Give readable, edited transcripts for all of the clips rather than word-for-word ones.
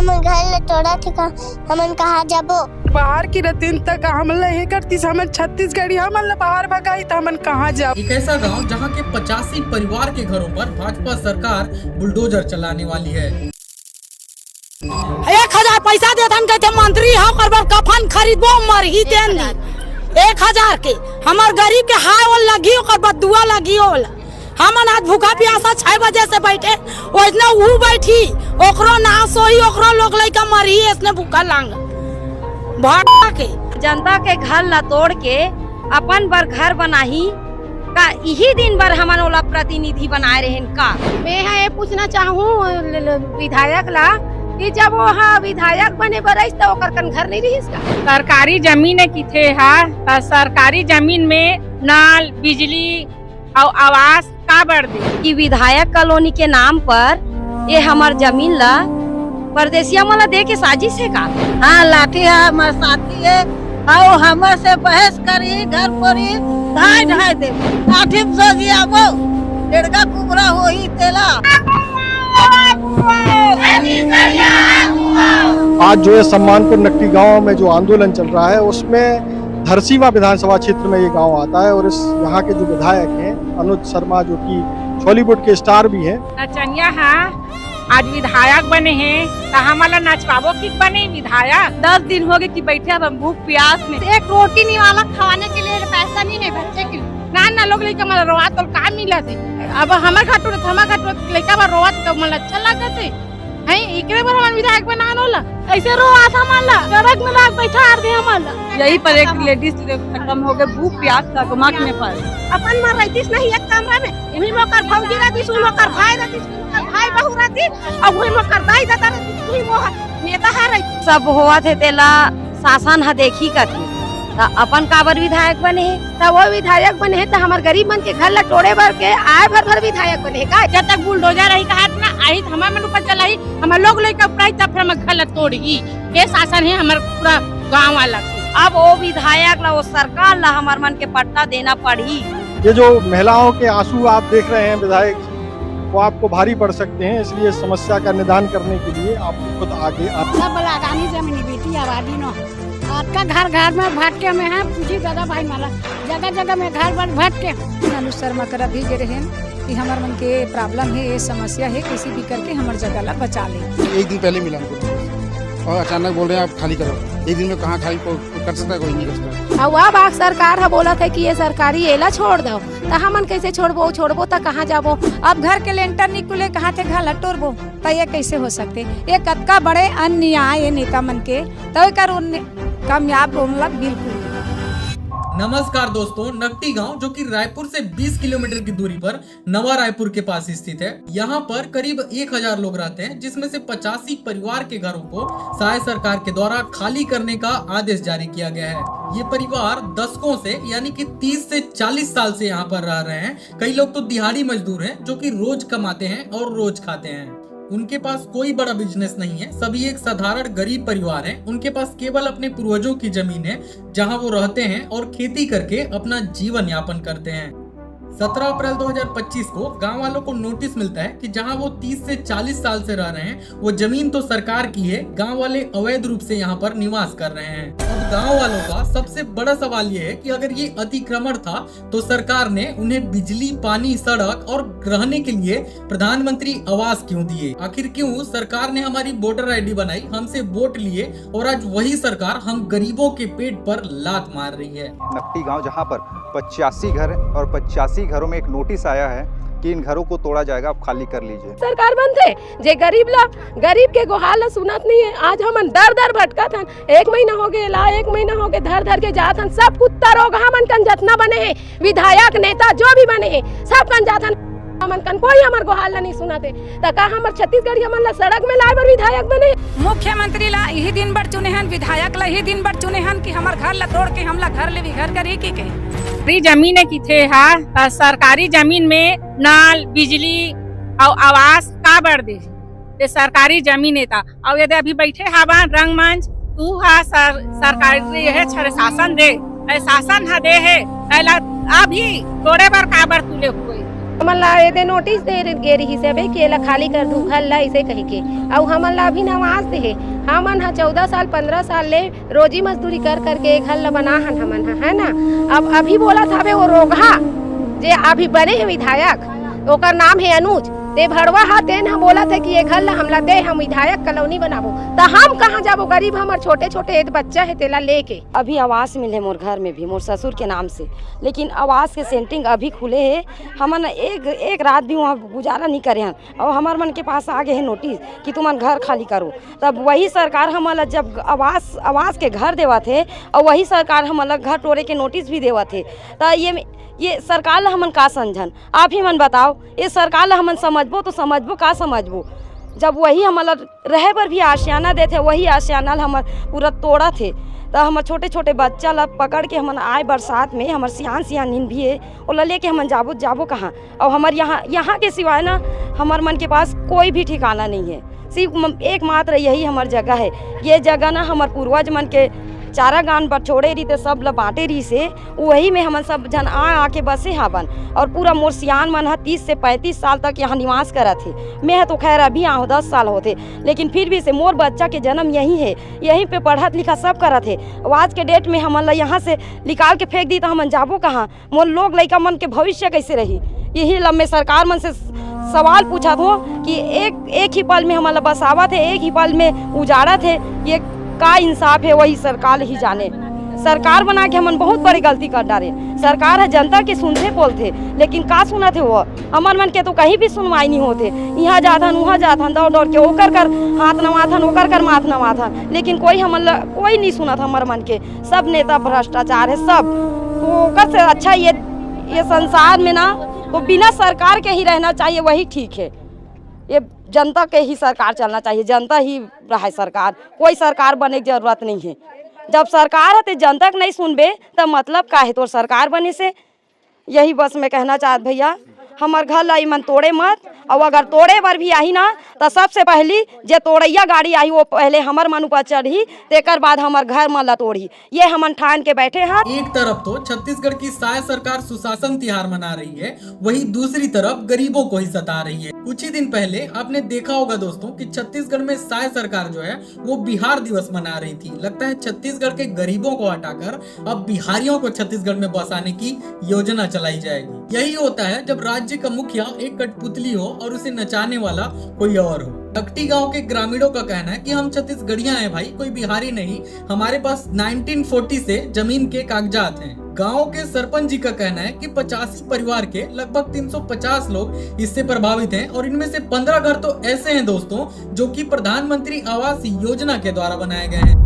हमन घर ले तोड़ा थे का हमन कहाँ जाबो। बाहर की रतीन तक हमला ये करती हमन छत्तीसगढ़ी हमला बाहर भगाई तो हमन कहाँ जाब। एक ऐसा गांव जहां के 85 परिवार के घरों पर भाजपा सरकार बुलडोजर चलाने वाली है। 1000 पैसा दे हम कहते मंत्री हम करब कफन खरीदबो मर ही देन 1000 के हमर गरीब के हाय वो लगी ओकर बदुआ लगी होला। हमन आज भूखा प्यासा 6 बजे से बैठे ओइसने ऊ बैठी ओकरो ना सोई ओकरो लोग लइका मरी इसने भूखा लांग भाड़ा के जनता के घर ला तोड़ के अपन बर घर बनाही का यही दिन भर हमन ओला प्रतिनिधि बनाए रहेन का। मैं ये पूछना चाहूँ विधायक ला कि जब वो विधायक बने बरस तो ओकर कन घर नहीं रहीस का। सरकारी जमीन किथे है सरकारी जमीन में नल बिजली और आवास का बढ़ दे कि विधायक कॉलोनी के नाम पर ये हमार जमीन ला परदेसिया वाला दे के साजिश है का। हां लाठी है हमर साथी है आओ हमर से बहस करी घर परी ढाई ढाई दे लाठी से जियाबो लड़का कुबरा होई तेला। आज जो है सम्मानपुर नकटी गांव में जो आंदोलन चल रहा है उसमें धरसीवा विधानसभा क्षेत्र में ये गांव आता है और इस यहाँ के जो विधायक हैं अनुज शर्मा जो कि बॉलीवुड के स्टार भी हैं। नचनिया है आज विधायक बने हैं तो हमारा नचवाबो की बने विधायक। 10 दिन हो गए कि बैठे अब हम भूख प्यास में एक रोटी नहीं वाला खाने के लिए पैसा नहीं है बच्चे के ना लोग लेके हमारा रोआ तो का मिला थे। अब हमार घाटो लेके अब रोआ तो मन अच्छा लगत है इकरे बार हमारे विधायक बना होला ऐसे रोआ था माला सड़क में लाग बैठा दे हमारा। यही पर एक लेडीज खत्म हो गए भूख प्यास का दिमाग में पर अपन मार रहतीस नहीं एक कमरा में इन्हीं मोकर भौजी रहती सुन मोकर भाई रहती भाई बहू रहती अब वही मोकर दाई दादा रहती वही मोह नेता है रही सब हुआ थे तेला शासन हा देखी कथी अपन काबर विधायक बने है तो वो विधायक बने है तो हमारे गरीब मन के घर ला तोड़े भर के आए भर विधायक बने का। जब तक बुलडोजर रही कहा ना आई हमारे मन ऊपर चलाई हमारे लोग लेकर प्राइस तब फिर घर ला तोड़ी ये शासन है हमारे पूरा गाँव वाला। अब वो विधायक ला वो सरकार ला हमारे मन के पट्टा देना पड़ी। ये जो महिलाओं के आंसू आप देख रहे हैं विधायक वो आपको भारी पड़ सकते हैं, इसलिए समस्या का निदान करने के लिए आपको खुद आगे जमीनी बेटी आबादी न आपका घर घर में भटके में है पूछी दादा भाई माला जगह जगह में घर पर भटके। अनुज शर्मा कर अभी गे रहे कि हमारे मन के प्रॉब्लम है ये समस्या है किसी भी करके हमारे जगह ला बचा ले। एक दिन पहले मिला हमको और अचानक बोल रहे हैं आप खाली करो। एक दिन में कहाँ खाली कर सकता है कोई नहीं कर सकता। अब आप सरकार है बोला था कि ये सरकारी एला छोड़ दो तो हमन कैसे छोड़बो तो कहाँ जाबो। अब घर के लेंटर निकले कहाँ थे घर लटोरबो तो ये कैसे हो सकते ये कतका बड़े अन्याय नेता मन के तो कामयाब होने बिल्कुल। नमस्कार दोस्तों, नकटी गांव जो कि रायपुर से 20 किलोमीटर की दूरी पर नवा रायपुर के पास स्थित है। यहाँ पर करीब 1000 लोग रहते हैं जिसमें से 85 परिवार के घरों को सहाय सरकार के द्वारा खाली करने का आदेश जारी किया गया है। ये परिवार दशकों से यानी कि 30 से 40 साल से यहाँ पर रह रहे हैं। कई लोग तो दिहाड़ी मजदूर हैं जो कि रोज कमाते हैं और रोज खाते हैं। उनके पास कोई बड़ा बिजनेस नहीं है, सभी एक साधारण गरीब परिवार हैं। उनके पास केवल अपने पूर्वजों की जमीन है जहां वो रहते हैं और खेती करके अपना जीवन यापन करते हैं। 17 अप्रैल 2025 को गांव वालों को नोटिस मिलता है कि जहां वो 30 से 40 साल से रह रहे हैं वो जमीन तो सरकार की है, गांव वाले अवैध रूप से यहां पर निवास कर रहे हैं। अब गांव वालों का सबसे बड़ा सवाल ये है कि अगर ये अतिक्रमण था तो सरकार ने उन्हें बिजली, पानी, सड़क और रहने के लिए प्रधानमंत्री आवास क्यों दिए? आखिर क्यों सरकार ने हमारी वोटर ID बनाई, हमसे वोट लिए और आज वही सरकार हम गरीबों के पेट पर लात मार रही है। नकटी गांव जहां पर 85 घर और 85 घरों में एक नोटिस आया है कि इन घरों को तोड़ा जाएगा, आप खाली कर लीजिए। सरकार बनते जे गरीब के गोहाल सुनत नहीं है। आज हम दर भटका था 1 महीना हो गए 1 महीना हो गए धर के जात हन सब कुत्ता रोग हमन कन जतना बने हैं विधायक नेता जो भी बने हैं सब कन जात हन हमन कन कोई हमार गोहाल नहीं सुनाते का हमार छत्तीसगढ़ हमन ला सड़क में लाए बर विधायक बने। मुख्यमंत्री ला यही दिन भर चुने हन विधायक ला यही दिन भर चुने हन कि हमार घर ला तोड़ के हमला घर ले भी घर करे के जमीन किथे है सरकारी जमीन में नल बिजली और आवास का बढ़ दे ये सरकारी जमीन है और यदि अभी बैठे हवा रंगमंच तू हा सरकारी है शासन दे शासन हा दे है अभी तोड़े बार काबर तुले हुए हमन ला ये नोटिस दे गे रही से भाई कि एला खाली कर दू घर ला ऐसे कही के और हमन ला अभी नवाज दे हमन 14 साल 15 साल ले रोजी मजदूरी कर करके घर ला बना हमन है ना। अब अभी बोला था वो रोगा जे अभी बने हैं विधायक ओकर नाम है अनुज ते भड़वा हा तेन हम बोला थे कि ये घर ला हमला दे हम विधायक कॉलोनी बनाबो तो हम कहाँ जाबो गरीब हमार छोटे छोटे बच्चा है तेला लेके। अभी आवास मिले मोर घर में भी मोर ससुर के नाम से, लेकिन आवास के सेंटिंग अभी खुले है। हमन एक रात भी वहाँ गुजारा नहीं करे हैं और हमार मन के पास आ गए है नोटिस कि तुम घर खाली करो। तब वही सरकार हमारा जब आवास के घर देवा थे और वही सरकार हमारा घर तोड़े के नोटिस भी देवा थे। तो ये सरकार ला हमन का समझन आप ही मन बताओ। ये सरकार ला हमन समझबो तो समझबो का समझबो जब वही हमारा रहे पर भी आशियाना देते वही आशियाना हमार पूरा तोड़ा थे। तो हमारे छोटे छोटे बच्चा ला पकड़ के हमन आए बरसात में हमारे सियान नींद भी है और ला लेके हमन जाबो कहाँ। और हमारे यहाँ के सिवाय ना हमारे मन के पास कोई भी ठिकाना नहीं है, सिर्फ एकमात्र यही हमारी जगह है। ये जगह ना हमारे पूर्वज मन के चारा गान पर छोड़े रही थे सब ला बांटे रही से वही में हमन सब जन आके बसे हावन। और पूरा मोर सियान मन 30 से 35 साल तक यहाँ निवास करा थे। मैं तो खैर अभी आऊँ 10 साल होते, लेकिन फिर भी से मोर बच्चा के जन्म यहीं है, यहीं पे पढ़त लिखा सब करा थे। आज के डेट में हमन ला यहाँ से निकाल के फेंक दी तो हमन जाबो कहाँ। मोर लोग लड़का मन के भविष्य कैसे रही। यही लम्बे सरकार मन से सवाल पूछा था कि एक ही पल में हमारा बसावा थे, एक ही पल में उजाड़ा थे। ये का इंसाफ है वही सरकार ही जाने। सरकार बना के हमन बहुत बड़ी गलती कर डाले। सरकार है जनता के सुनते बोलते, लेकिन का सुना थे वो हमार मन के तो कहीं भी सुनवाई नहीं होते। यहाँ जाथन वहाँ जाथन दौड़ दौड़ के ओकर कर हाथ नवाथन ओकर कर माथ नवाथन, लेकिन कोई हमन कोई नहीं सुना था हमार मन के। सब नेता भ्रष्टाचार है सब। तो ओकर से अच्छा ये संसार में ना तो बिना सरकार के ही रहना चाहिए, वही ठीक है। ये जनता के ही सरकार चलना चाहिए, जनता ही रहे सरकार, कोई सरकार बने की जरूरत नहीं है। जब सरकार है तो जनता के नहीं सुनबे तब मतलब का है तो सरकार बने से। यही बस मैं कहना चाहत भैया हमार घर लाई मन तोड़े मत, और अगर तोड़े बार भी आई ना तो सबसे पहली जे तोड़ैया गाड़ी आई वो पहले हमार मन ऊपर चढ़ी तेकर बाद हमार घर मन ला तोड़ी। ये हमन ठान के बैठे हैं। एक तरफ तो छत्तीसगढ़ की साय सरकार सुशासन तिहार मना रही है, वहीं दूसरी तरफ गरीबों को ही सता रही है। कुछ ही दिन पहले आपने देखा होगा दोस्तों कि छत्तीसगढ़ में साय सरकार जो है वो बिहार दिवस मना रही थी। लगता है छत्तीसगढ़ के गरीबों को हटाकर अब बिहारियों को छत्तीसगढ़ में बसाने की योजना चलाई जाएगी। यही होता है जब राज्य का मुखिया एक कठपुतली हो और उसे नचाने वाला कोई और हो। नकटी गांव के ग्रामीणों का कहना है कि हम छत्तीसगढ़िया हैं भाई, कोई बिहारी नहीं। हमारे पास 1940 से जमीन के कागजात हैं। गांव के सरपंच जी का कहना है कि 85 परिवार के लगभग 350 लोग इससे प्रभावित हैं और इनमें से 15 घर तो ऐसे हैं दोस्तों जो कि प्रधानमंत्री आवास योजना के द्वारा बनाए गए हैं।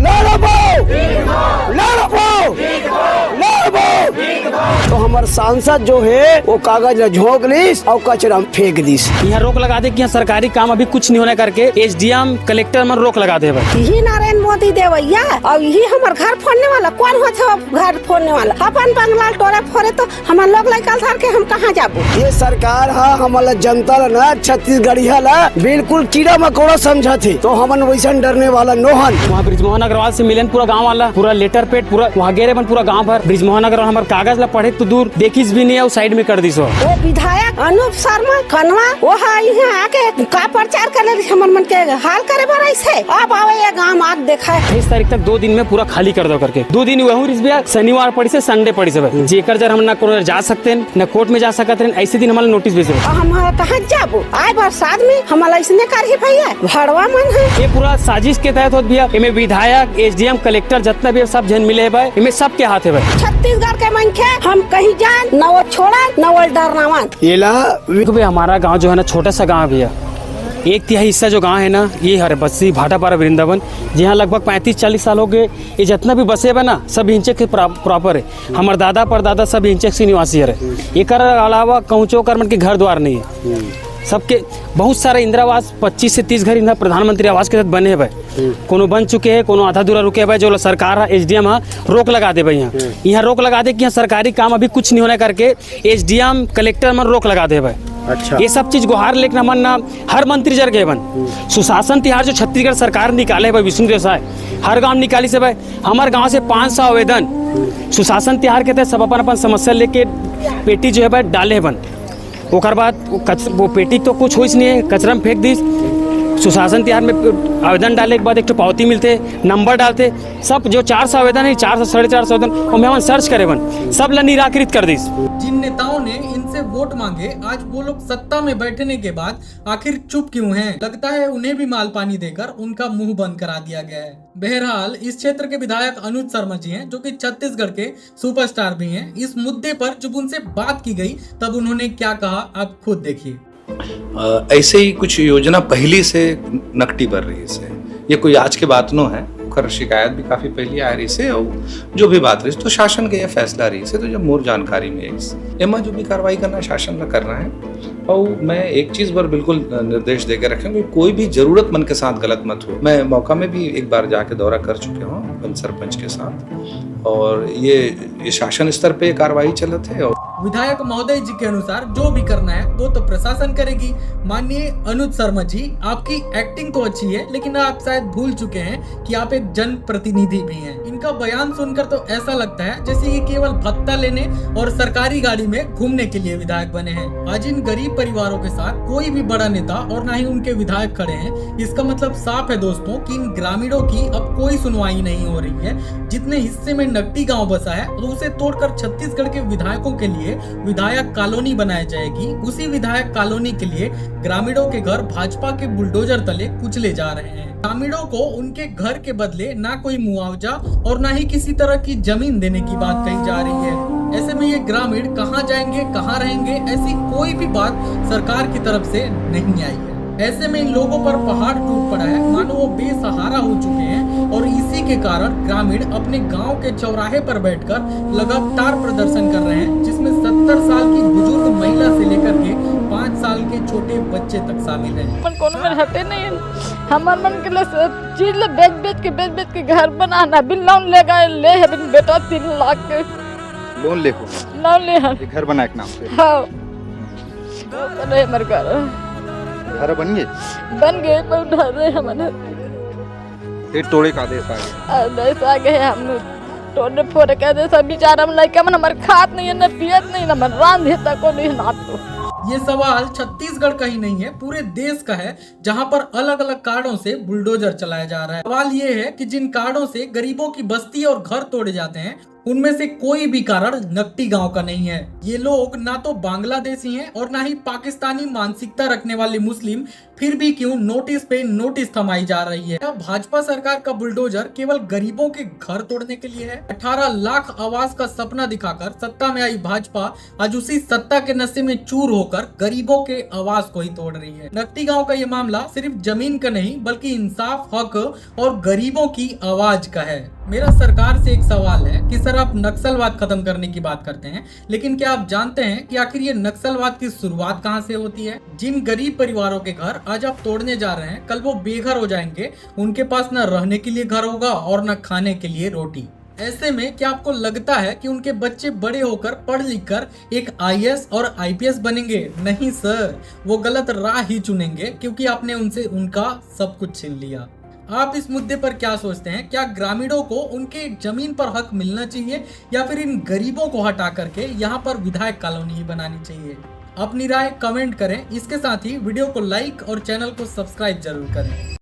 तो हमारे सांसद जो है वो कागज झोंक लीस और कचरा फेंक दीस। यहाँ रोक लगा दे कि यहाँ सरकारी काम अभी कुछ नहीं होने करके SDM कलेक्टर में रोक लगा दे। यही नरेंद्र मोदी देवैया और यही हमारे घर फोड़ने वाला कौन होता है? घर फोड़ने वाला अपन बंगला टोरे फोड़े तो हमारे लोग लेकर धर के हम कहाँ जाबो? ये सरकार है हमारा जनता ला छत्तीसगढ़िया ला बिल्कुल कीड़ा मकोड़ा समझा थे, तो हमन वैसा डरने वाला नोहन। वहाँ ब्रिजमोहन अग्रवाल से मिलन पूरा गाँव वाला पूरा लेटर पेट पूरा वहाँ गेरे बन पूरा गाँव भर ब्रिजमोहन अग्रवाल हमारे कागज ला पढ़े तो दूर देखिस भी नहीं है, साइड में कर दी सो। वो विधायक अनूप शर्मा कनवा वो यहाँ आके का प्रचार कर हमारे मन के हाल करे बना ऐसे अब आवे ये गाँव आग देखा है। 23 तारीख तक 2 दिन में पूरा खाली कर दो करके 2 दिन वही शनिवार पड़ी से संडे पड़ी से जेकर जर हम ना कोर्ट जा सकते हैं न कोर्ट में जा सकते हैं, ऐसे दिन हमारा नोटिस भेजे। हमारा कहाँ जाबो आए बरसात में हमारा इसने कर ही भैया भड़वा मन है। ये पूरा साजिश के तहत होता भैया, इनमें विधायक SDM कलेक्टर जितना भी सब जन मिले भाई, इनमें सबके हाथ है भाई। छत्तीसगढ़ के मन के हम कहीं जान न वो छोड़ा न वो डरना मत। ये हमारा गाँव जो है ना छोटा सा गाँव भैया, 1/3 हिस्सा जो गांव है ना ये हर बस्ती भाटापारा वृंदावन जहाँ लगभग 35-40 साल हो गए। ये जितना भी बसे बा ना सब हिंचक के प्रॉपर है। हमारे दादा परदादा सब हिंचक से निवासी है। एक अलावा कहूँचो कर के घर द्वार नहीं है। सबके बहुत सारे इंदिरा आवास 25 से 30 घर इधर प्रधानमंत्री आवास के तहत बने हैं भाई। कोनो बन चुके हैं, कोनो आधा दूरा रुके भाई। जो सरकार है SDM रोक लगा दे भाई, यहाँ रोक लगा दे कि यहाँ सरकारी काम अभी कुछ नहीं होने करके SDM कलेक्टर में रोक लगा दे भाई। अच्छा। ये सब चीज गुहार लेकर मन ना हर मंत्री जर गए बन सुशासन तिहार जो छत्तीसगढ़ सरकार निकाले भाई विष्णु देसाई हर गांव निकाली से भाई। हमारे गांव से 500 आवेदन सुशासन तिहार के तहत सब अपन समस्या लेके पेटी जो है भाई डाले बन। ओकर बाद वो पेटी तो कुछ होइस नहीं है, कचरा में फेंक दी। सुशासन तिहार में आवेदन डाले के बाद एक तो पावती मिलते, नंबर डालते, सब जो 400 आवेदन है 400 साढ़े 400 आवेदन और मैं सर्च करे बन सब ला निराकृत कर दी। जिन नेताओं ने इनसे वोट मांगे, आज वो लोग सत्ता में बैठने के बाद आखिर चुप क्यों हैं? लगता है उन्हें भी माल पानी देकर उनका मुंह बंद करा दिया गया है। बहरहाल इस क्षेत्र के विधायक अनुज शर्मा जी हैं, जो कि छत्तीसगढ़ के सुपरस्टार भी हैं। इस मुद्दे पर जब उनसे बात की गई तब उन्होंने क्या कहा, आप खुद देखिए। ऐसे ही कुछ योजना पहले से नकटी बढ़ रही है। ये कोई आज के बात नो है, खर शिकायत भी काफी पहले आ रही से और जो भी बात रही तो शासन का यह फैसला रही से, तो जब मोर जानकारी में एमा जो भी कार्रवाई करना शासन का करना है। और मैं एक चीज पर बिल्कुल निर्देश देकर रखेंगे, कोई भी जरूरतमंद के साथ गलत मत हो। मैं मौका में भी एक बार जाके दौरा कर चुके हूँ वन सरपंच के साथ, और ये शासन स्तर पे कार्रवाई चलत है। और विधायक महोदय जी के अनुसार जो भी करना है वो तो प्रशासन करेगी। माननीय अनुज शर्मा जी, आपकी एक्टिंग तो अच्छी है, लेकिन आप शायद भूल चुके हैं कि आप एक जनप्रतिनिधि भी हैं। इनका बयान सुनकर तो ऐसा लगता है जैसे ये केवल भत्ता लेने और सरकारी गाड़ी में घूमने के लिए विधायक बने हैं। आज इन गरीब परिवारों के साथ कोई भी बड़ा नेता और ना ही उनके विधायक खड़े हैं। इसका मतलब साफ है दोस्तों कि इन ग्रामीणों की अब कोई सुनवाई नहीं हो रही है। जितने हिस्से में नकटी गाँव बसा है तो उसे तोड़कर छत्तीसगढ़ के विधायकों के लिए विधायक कॉलोनी बनाई जाएगी। उसी विधायक कॉलोनी के लिए ग्रामीणों के घर भाजपा के बुलडोजर तले कुचले जा रहे हैं। ग्रामीणों को उनके घर के बदले ना कोई मुआवजा और ना ही किसी तरह की जमीन देने की बात कही जा रही है। ऐसे में ये ग्रामीण कहाँ जाएंगे, कहाँ रहेंगे, ऐसी कोई भी बात सरकार की तरफ से नहीं आई है। ऐसे में इन लोगों पर पहाड़ टूट पड़ा है, मानो वो बेसहारा हो चुके हैं। और इसी के कारण ग्रामीण अपने गांव के चौराहे पर बैठकर लगातार प्रदर्शन कर रहे हैं, जिसमें 70 साल की बुजुर्ग महिला से लेकर के 5 साल के छोटे बच्चे तक शामिल हैं। मन कोनो में हटे नहीं, हमार मन के लिए चीज ले बेच के घर बनाना। बिल लोन ले गए, ले है बिन बेटा 3 लाख के लोन ले घर बनाए के नाम पे। हाँ, अरे मर घर बन गए बहुत डर हमारे तोड़े का आदेश आ गए। हम तोड़ने फोड़े का आदेश बेचारा लड़का मन हमारे खात नहीं है, न पियत नहीं, न रान देता को नहीं नात तो। ये सवाल छत्तीसगढ़ का ही नहीं है, पूरे देश का है, जहां पर अलग अलग कार्डों से बुलडोजर चलाया जा रहा है। सवाल ये है कि जिन कार्डों से गरीबों की बस्ती और घर तोड़े जाते हैं, उनमें से कोई भी कारण नकटी गांव का नहीं है। ये लोग ना तो बांग्लादेशी हैं और ना ही पाकिस्तानी मानसिकता रखने वाले मुस्लिम, फिर भी क्यों नोटिस पे नोटिस थमाई जा रही है। भाजपा सरकार का बुलडोजर केवल गरीबों के घर तोड़ने के लिए है। 18 लाख आवास का सपना दिखाकर सत्ता में आई भाजपा आज उसी सत्ता के नशे में चूर होकर गरीबों के आवास को ही तोड़ रही है। नकटी गांव का ये मामला सिर्फ जमीन का नहीं, बल्कि इंसाफ, हक और गरीबों की आवाज का है। मेरा सरकार से एक सवाल है कि सर, आप नक्सलवाद खत्म करने की बात करते हैं, लेकिन क्या आप जानते हैं कि आखिर ये नक्सलवाद की शुरुआत कहां से होती है? जिन गरीब परिवारों के घर आज आप तोड़ने जा रहे हैं, कल वो बेघर हो जाएंगे। उनके पास न रहने के लिए घर होगा और न खाने के लिए रोटी। ऐसे में क्या आपको लगता है कि उनके बच्चे बड़े होकर पढ़ लिख कर एक IAS और IPS बनेंगे? नहीं सर, वो गलत राह ही चुनेंगे, क्योंकि आपने उनसे उनका सब कुछ छीन लिया। आप इस मुद्दे पर क्या सोचते हैं? क्या ग्रामीणों को उनके जमीन पर हक मिलना चाहिए, या फिर इन गरीबों को हटा करके यहाँ पर विधायक कॉलोनी ही बनानी चाहिए? अपनी राय कमेंट करें। इसके साथ ही वीडियो को लाइक और चैनल को सब्सक्राइब जरूर करें।